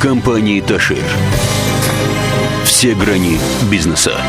Компании «Ташир». Все грани бизнеса.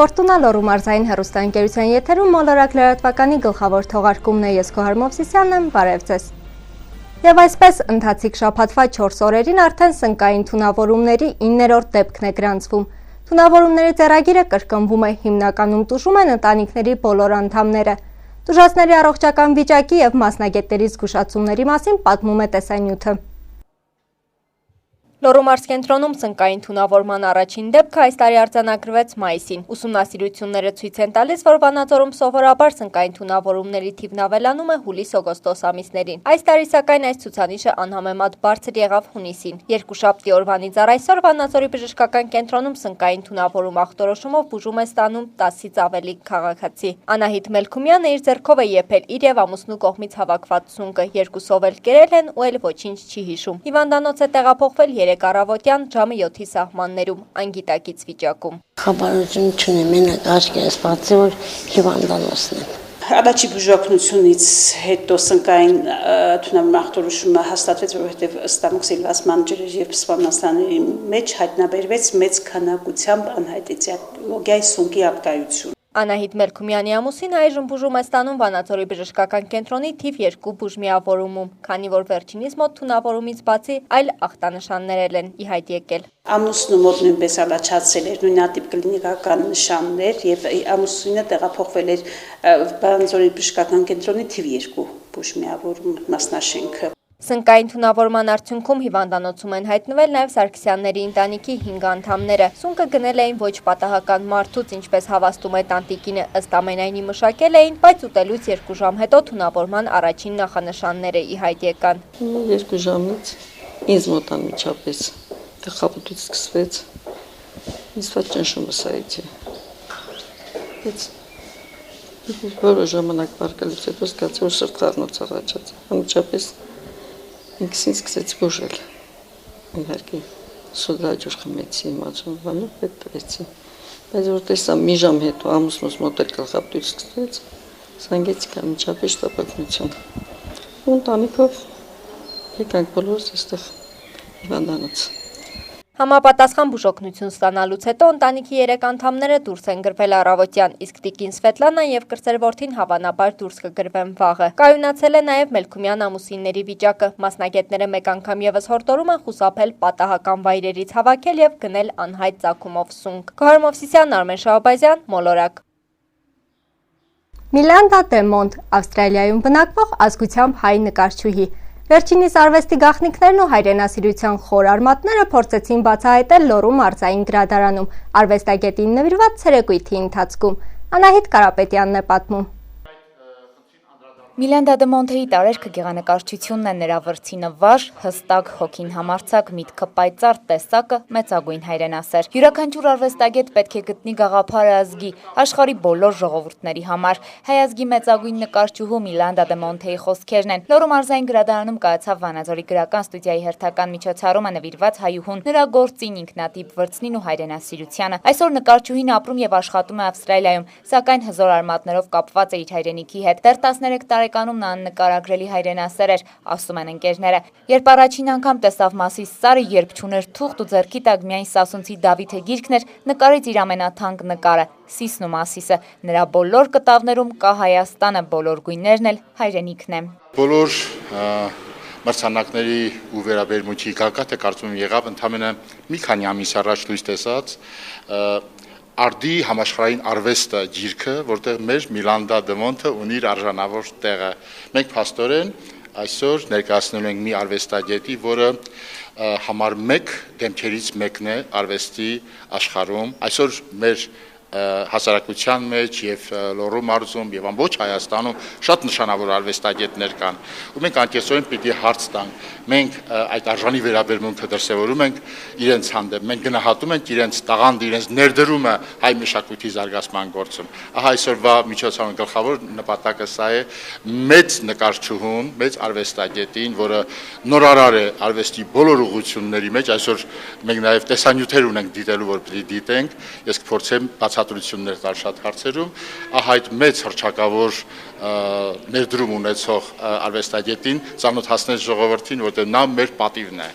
Ֆորտունա լոռու մարզային հեռուստաընկերության եթերում մոլորակ լրատվականի գլխավոր թողարկումն է, ես Գոհար Մովսիսյանն եմ, բարև ձեզ։ Եվ այսպես ընթացիկ շաբաթվա 4 օրերին արդեն սնկային թունավորումների 9-րդ դեպքն է գրանցվում։ Թունավորումների ձեռագիրը կրկնվում է, հիմնականում տուժում են ընտանիքների բոլոր անդամները։ Տուժածների առողջական վիճակի եւ մասնագետների զգուշացումների մասին պատմում է տեսանյութը։ Լոռու մարզկենտրոնում սնկային թունավորման առաջին դեպքը այս տարի արձանագրվեց մայիսին։ Ուսումնասիրությունները ցույց են տալիս, որ Վանաձորում սովորաբար սնկային թունավորումների թիվն ավելանում է հուլիս-օգոստոս ամիսներին։ Այս տարի սակայն այս ցուցանիշը անհամեմատ բարձր եղավ հունիսին։ Երկուշաբթի օրվանից առ այսօր Վանաձորի բժշկական կենտրոնում սնկային թունավորում ախտորոշումով բուժում է ստանում 10-ից ավելի քաղաքացի։ Անահիտ Մելքումյանը իր ձեռքով է եփել իր եւ ամուսնու կողմից հավաքված սունկը, երկուսով էլ կերել են ու էլ ոչինչ չի հիշում։ Հիվանդանոց է տեղափոխվել առավոտյան ժամը 7-ի սահմաններում, անգիտակից վիճակում։ Խաբարություն չունեմ, մենակ աչքի ես բացի, որ հիվանդանոցն եմ։ Առաջի բուժօգնությունից հետո սնկային թունավորման ախտորոշումը հաստատվեց, որովհետև ստամոք սիլվասման ջրերի եւ սպառնասների մեջ հայտնաբերվեց մեծ քանակությամբ անհայտեցիոլոգիայի սունկի ակտայություն։ Անահիտ Մելքումյանի ամուսինը այժմ բուժում է ստանում Վանաձորի բժշկական կենտրոնի թիվ 2 բուժմիավորումում, քանի որ վերջինիս մոտ թունավորումից բացի այլ ախտանշաններ են ի հայտ եկել։ Ամուսնու մոտ նույնպես առաջացել էր նույնատիպ կլինիկական նշաններ եւ ամուսինը տեղափոխվել էր Վանաձորի բժշկական կենտրոնի թիվ 2 բուժմիավորում մասնաշենքը։ Սնկային թունավորման արդյունքում հիվանդանոցում են հայտնվել նաև Սարգսյանների ընտանիքի 5 անդամները։ Սունկը գնել էին ոչ պատահական մարդուց, ինչպես հավաստում է տանտիկինը, ըստ ամենայնի մշակել էին, բայց ուտելուց 2 ժամ հետո թունավորման առաջին նախանշանները ի հայտ եկան։ 2 ժամից ինձ մոտ անմիջապես գլխապտույտ սկսվեց, ինձ ճնշումը սայթի։ Բայց որոշ ժամանակ բարկալուց հետո զգացի, որ սրտխառնոց առաջացավ, անմիջապես ինքս ինձ սկսեց բուժել, իհարկե սոդաջուր խմեցի, մածունվանով պետ տվեցի, բայց որ տեսա մի ժամ հետո ամուսնուս մոտ էլ գլխապտույտ սկսվեց, զանգեցի անմիջապես շտապօգնություն, ու ընտանիքով եկանք բոլորս այստեղ հիվանդանոց։ Համապատասխան բուժօգնություն ստանալուց հետո ընտանիքի 3 անդամները դուրս են գրվել առավոտյան, իսկ տիկին Սվետլանան եւ կրտսեր որդին հավանաբար դուրս կգրվեն վաղը։ Կայունացել է նաեւ Մելքումյան ամուսինների վիճակը։ Մասնագետները մեկ անգամ եւս հորդորում են խուսափել պատահական վայրերից հավաքել եւ գնել անհայտ ծագումով սունկ։ Գոհար Մովսիսյան, Արմեն Շահբազյան, Մոլորակ։ Միլանդա դե Մոնտ, Ավստրալիայում բնակվող ազգությամբ հայ նկարչուհի։ Վերջինիս արվեստի գաղտնիքներն ու հայրենասիրության խոր արմատները փորձեցին բացահայտել Լոռու մարզային գրադարանում արվեստագետին նվիրված ցերեկույթի ընթացքում։ Անահիտ Կարապետյանն է պատմում։ Միլանդա դե Մոնտեի տարերքը գեղանկարչությունն է, նրա վրձինը վար, հստակ, հոգին համարձակ, միտքը պայծառ, տեսակը մեծագույն հայրենասեր։ Յուրաքանչյուր արվեստագետ պետք է գտնի գաղափարը ազգի, աշխարհի բոլոր ժողովուրդների համար։ Հայ ազգի մեծագույն նկարչուհու Միլանդա դե Մոնտեի խոսքերն են։ Լոռու մարզային գրադարանում կայացավ Վանաձորի գրական ստուդիայի հերթական միջոցառումը նվիրված հայուհուն, նրա գործին, ինքնատիպ վրձնին ու հայրենասիրությանը։ Այսօր նկարչուհին ապրում եւ աշխատում է Ավստրալիայում, սակայն հզոր արմատներով կապված է իր հայրենիքի հետ։ Դեռ 13 տարեկանում նա աննկարագրելի հայրենասեր էր, ասում են ընկերները։ Երբ առաջին անգամ տեսավ Մասիս սարը, երբ չուներ թուղթ ու ձեռքի տակ միայն Սասունցի Դավիթը գիրքն էր, նկարեց իր ամենաթանկ նկարը՝ Սիսն ու Մասիսը։ Նրա բոլոր կտավներում կա Հայաստանը, բոլոր գույներն էլ հայրենիքն է։ Բոլոր մրցանակների ու վերաբերմունքի գագաթը կարծում եմ եղավ ընդամենը մի քանի ամիս առաջ լույս տեսած Արդի համաշխարհային արվեստը գիրքը, որտեղ մեր Միլանդա դե Մոնտը ունի իր արժանավոր տեղը։ Մենք փաստորեն այսօր ներկայացնում ենք մի արվեստագետի, որը համար 1 դեմքերից մեկն է արվեստի աշխարհում։ Այսօր մեր հասարակության մեջ եւ Լոռու մարզում եւ ամբողջ Հայաստանում շատ նշանավոր արվեստագետներ կան ու մենք անկեղծորեն պիտի հարց տանք մենք այդ արժանի վերաբերմունքը դրսևորում ենք իրենց հանդեպ մենք գնահատում ենք իրենց տաղանդը իրենց ներդրումը հայ մշակույթի զարգացման գործում ահա այսօրվա միջոցառման գլխավոր նպատակը սա է մեծ նկարչուհուն մեծ արվեստագետին որը նորարար է արվեստի բոլոր ուղղությունների մեջ այսօր մենք նաեւ տեսանյութեր ունենք դիտելու որ պիտի դիտենք ես կփորձեմ բացատրություններ տալ շատ հարցերում ահա այդ մեծ հռչակավոր ներդրում ունեցող արվեստագետին ծանոթացնել ժողովրդին որտեղ նա մեր պատիվն է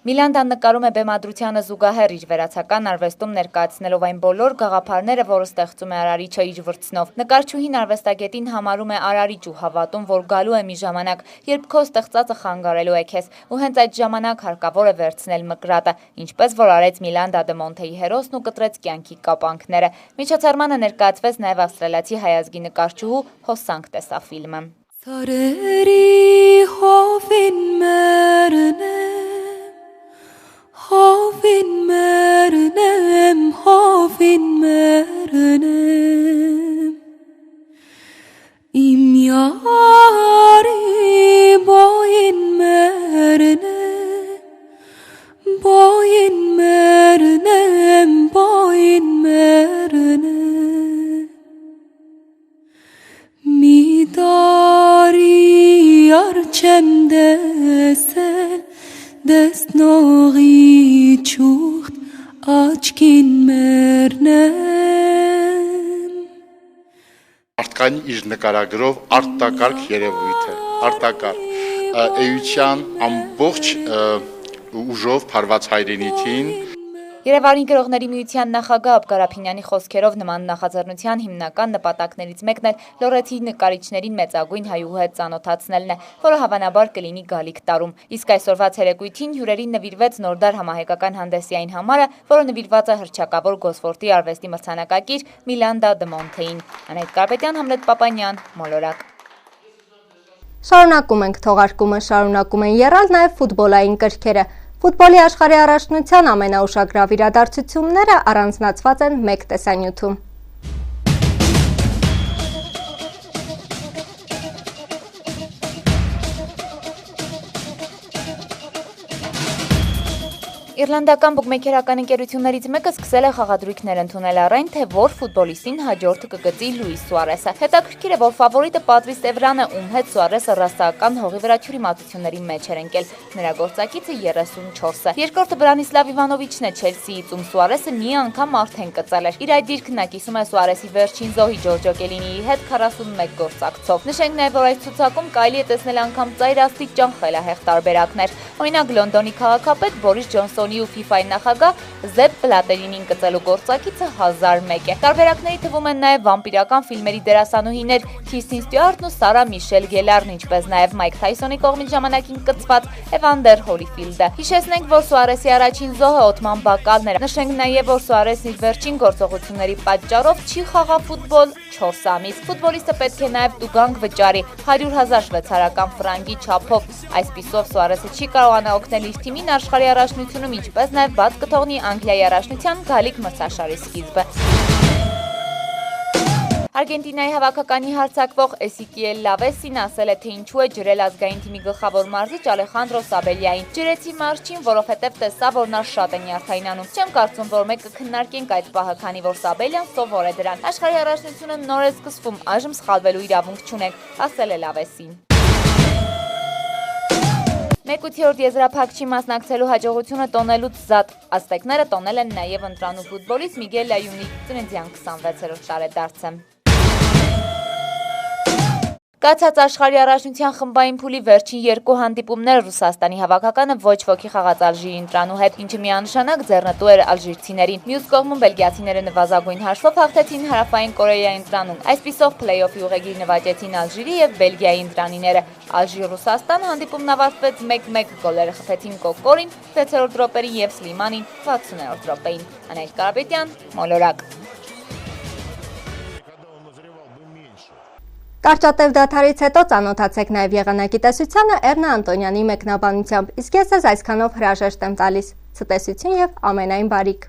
Միլանդան նկարում է բեմադրությանը զուգահեռ իր վերացական արվեստում ներկայացնելով այն բոլոր գաղափարները, որը ստեղծում է Արարիչը իր վրձնով։ Նկարչուհին արվեստագետին համարում է Արարիչ ու հավատում, որ գալու է մի ժամանակ, երբ քո ստեղծածը խանգարելու է քեզ, ու հենց այդ ժամանակ հարկավոր է վերցնել մկրատը, ինչպես որ արեց Միլանդա դե Մոնթեի հերոսն ու կտրեց կյանքի կապանքները։ Միջոցառմանը ներկայացվեց նաև ավստրալիացի հայազգի նկարչուհու Հոսանք տեսաֆիլմը։ Hovin mernem Im yari boyin mernem Midari archem desel Desnogi çuht açkin mernem Արտկային իր նկարագրով արտակարգ երևույթ է արտակարգ էության ամբողջ ուժով փարված հայրենիքին Երևանի գրողների միության նախագահ Աբգար Ափինյանի խոսքերով նման նախաձեռնության հիմնական նպատակներից մեկն է լոռեթի նկարիչներին մեծագույն հայուհու հետ ծանոթացնելն է, որը հավանաբար կլինի գալիք տարում։ Իսկ այսօրվա ցերեկույթին հյուրերին նվիրվեց Նորդար համահայկական հանդեսային համարը, որը նվիրված է հռչակավոր Գոսֆորտի արվեստի մրցանակակիր Միլանդա դե Մոնթեին։ Անահիտ Կարպետյան, Համլետ Պապանյան, Մոլորակ։ Շարունակում ենք թողարկումը, շարունակում են եռալ նաև ֆուտբոլային կրքերը։ Ֆուտբոլի աշխարհի առաջնության ամենաուշագրավ իրադարձությունները առանձնացված են մեկ տեսանյութում։ Իռլանդական բուկմեյքերական ընկերություններից մեկը սկսել է խաղադրույքներ ընդունել առայն, թե որ ֆուտբոլիստին հաջորդը կգծի Լուիս Սուարեսը։ Հետաքրքիր է, որ ֆավորիտը Պատրիս Էվրան է, ում հետ Սուարեսը ռասայական հողի վրա թյուրիմացությունների մեջ էր ընկել։ Նրա գործակիցը 34 է։ Երկրորդը Բրանիսլավ Իվանովիչն է Չելսիից, ում Սուարեսը մի անգամ արդեն կծել էր։ Իր այդ դիրքն նա կիսում է Սուարեսի վերջին զոհի Ջորջո Կելինիի հետ 41 գործակցով։ Նշենք նաև, որ այս ցուցակում կարելի է տեսնել անգամ ծայրաստիճան խելահեղ տարբերակներ։ Օրինակ Լոնդոնի քաղաքապետ Բորիս Ջոնսոնի ու FIFA-ի նախագահ Զեփ Բլատերինին կծելու գործակիցը 1001 է։ Տարբերակների թվում են նաև վամպիրական ֆիլմերի դերասանուհիներ Քիրստին Ստյուարտն ու Սարա Միշել Գելարն, ինչպես նաև Մայք Թայսոնի կողմից ժամանակին կծված Էվանդեր Հոլիֆիլդը։ Հիշեցնենք, որ Սուարեսի առաջին զոհը Օթման Բակալն էր։ Նշենք նաև, որ Սուարեսն իր վերջին գործողությունների պատճառով չի խաղա ֆուտբոլ 4 ամիս։ Ֆուտբոլիստը պետք է նաև տուգանք վճարի 100,000 շվեյցարական ֆրանկի չափով։ Այսպիսով Սուարեսը չի կարողանա օգնել իր թիմին աշխարհի առաջնությունում, ինչպես նաև բաց կթողնի Անգլիայի առաջնության գալիք մրցաշարի սկիզբը։ Արգենտինայի հավաքականի հարձակվող Էսիկիել Լավեսին ասել է, թե ինչու է ջրել ազգային թիմի գլխավոր մարզիչ Ալեխանդրո Սաբելյային։ Ջրեցի մարզչին, որովհետև տեսա, որ նա շատ է նյարդայնանում։ Չեմ կարծում, որ մեկ կքննարկենք այդ պահը, քանի որ Սաբելյան սովոր է դրան։ Աշխարհի առաջնությունը նոր է սկսվում, այժմ սխալվելու իրավունք չունենք, ասել է Լավեսին։ Մեկութիորդ եզրափակչի մասնակցելու հաջողությունը տոնելուց զատ ազտեկները տոնել են նաև ընտրանու ֆուտբոլիստ Միգել Լայունի ծննդյան 26-րդ տարեդարձը։ Կացած աշխարհի առաջնության խմբային փուլի վերջին երկու հանդիպումները Ռուսաստանի հավաքականը ոչ ոքի խաղաց Ալժիրի ընտրանու հետ, ինչը միանշանակ ձեռնտու էր ալժիրցիներին։ Մյուս կողմում բելգիացիները նվազագույն հաշվով հաղթեցին Հարավային Կորեայի ընտրանուն։ Այսպիսով փլեյօֆի ուղեգիր նվաճեցին Ալժիրի եւ Բելգիայի ընտրանիները։ Ալժիր-Ռուսաստան հանդիպումն ավարտվեց 1-1 գոլերը խփեցին Կոկորին 6-րդ րոպեին եւ Սլիմանին 60-րդ րոպեին։ Անահիտ Կարապետյան, Մոլորակ։ Կարճատև դադարից հետո ծանոթացեք նաև եղանակի տեսությանը Էռնա Անտոնյանի մեկնաբանությամբ, իսկ ես ձեզ այսքանով հրաժեշտ եմ տալիս։ Ցտեսություն եւ ամենայն բարիք։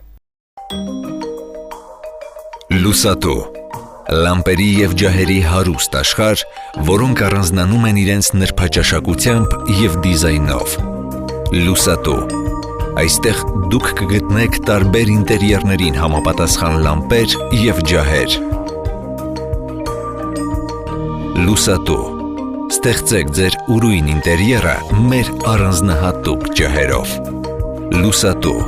Լուսատո լամպերի և ջահերի հարուստ աշխարհ, որոնք առանձնանում են իրենց նրբաճաշակությամբ և դիզայնով։ Լուսատո այստեղ դուք կգտնեք տարբեր ինտերիերներին համապատասխան լամպեր և ջահեր։ Լուսատո ստեղծեք ձեր ուրույն ինտերիերը մեր առանձնահատուկ ջահերով։ Լուսատո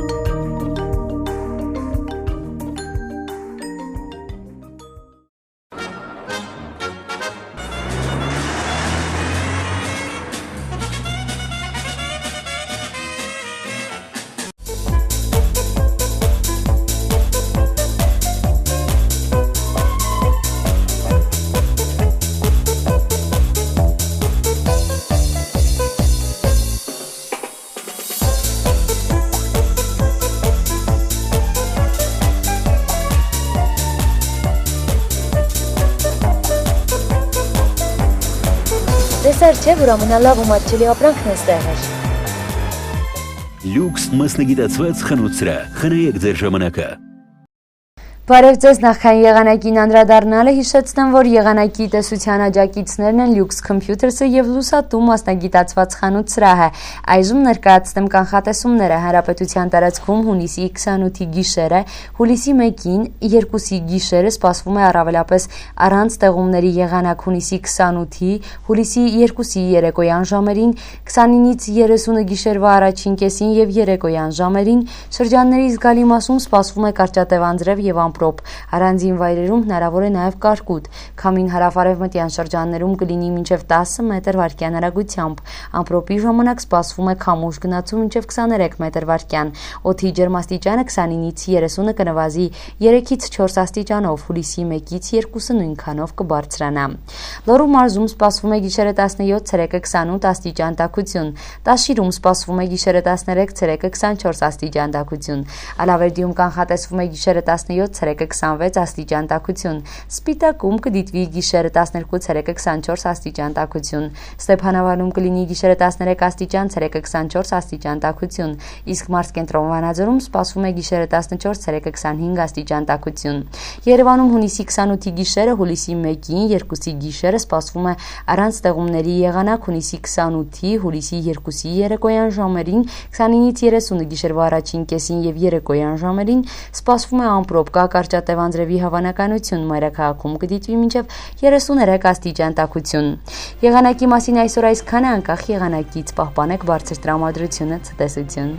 Տեսար չէ, որ ամենալավ ու մատչելի ապրանքն էստեղ էր։ Լյուքս մասնագիտացված խանութսրահ, խնայեք ձեր ժամանակը։ Բարև ձեզ, նախքան եղանակին անդրադառնալը հիշեցնեմ, որ եղանակի տեսության աջակիցներն են Lux Computers-ը եւ Լուսատո մասնագիտացված խանութ սրահը։ Այժմ ներկայացնեմ կանխատեսումները հանրապետության տարածքում հունիսի 28-ի գիշերը, հուլիսի 1-ին 2-ի գիշերը սպասվում է առավելապես առանց տեղումների եղանակ հունիսի 28-ի, հուլիսի 2-ի երեկոյան ժամերին, 29-ից 30-ը գիշերվա առաջին կեսին եւ երեկոյան ժամերին, շրջանների զգալի մասում սպասվում է կարճատև անձրև եւ ամպրոպ, առանձին վայրերում հնարավոր է նաև կարկուտ, քամին հարավ-արևմտյան շրջաններում կլինի մինչև 10 մետր վարկյան հեռագությամբ, ամպրոպի ժամանակ սպասվում է քամուշ գնացում մինչև 23 մետր վարկյան, օդի ջերմաստիճանը 29-ից 30-ը կնվազի 3-ից 4 աստիճանով, հուլիսի 1-ից 2-ը նույնքանով կբարձրանա։ Լոռու մարզում սպասվում է գիշերը 17, ցերեկը 28 աստիճան տաքություն, Տաշիրում սպասվում է գիշերը 13, ցերեկը 24 աստիճան տաքություն, Ալավերդիում կանխատեսվում է գիշերը 17, ցերեկը 26 աստիճան տաքություն, Սպիտակում կդիտվի գիշերը 12, ցերեկը 24 աստիճան տաքություն, Ստեփանավարում կլինի գիշերը 13 աստիճան, ցերեկը 24 աստիճան տաքություն, իսկ մարզկենտրոն Վանաձորում սպասվում է գիշերը 14, ցերեկը 25 աստիճան տաքություն։ Երևանում հունիսի 28-ի գիշերը, հուլիսի 1-ին, 2-ի գիշերը սպասվում է առանց տեղումների եղանակ հունիսի 28-ի, հուլիսի 2-ի երեկոյան ժամերին, 29-ից 30-ը գիշերվա առաջին կեսին եւ երեկոյան ժամերին սպասվում է ամպրոպ, կա կարճատև անձրևի հավանականություն, մայրաքաղաքում կդիտվի մինչև 33 աստիճան տաքություն։ Եղանակի մասին այսօր այսքանը, անկախ եղանակից պահպանեք բարձր տրամադրությունը, ցտեսություն։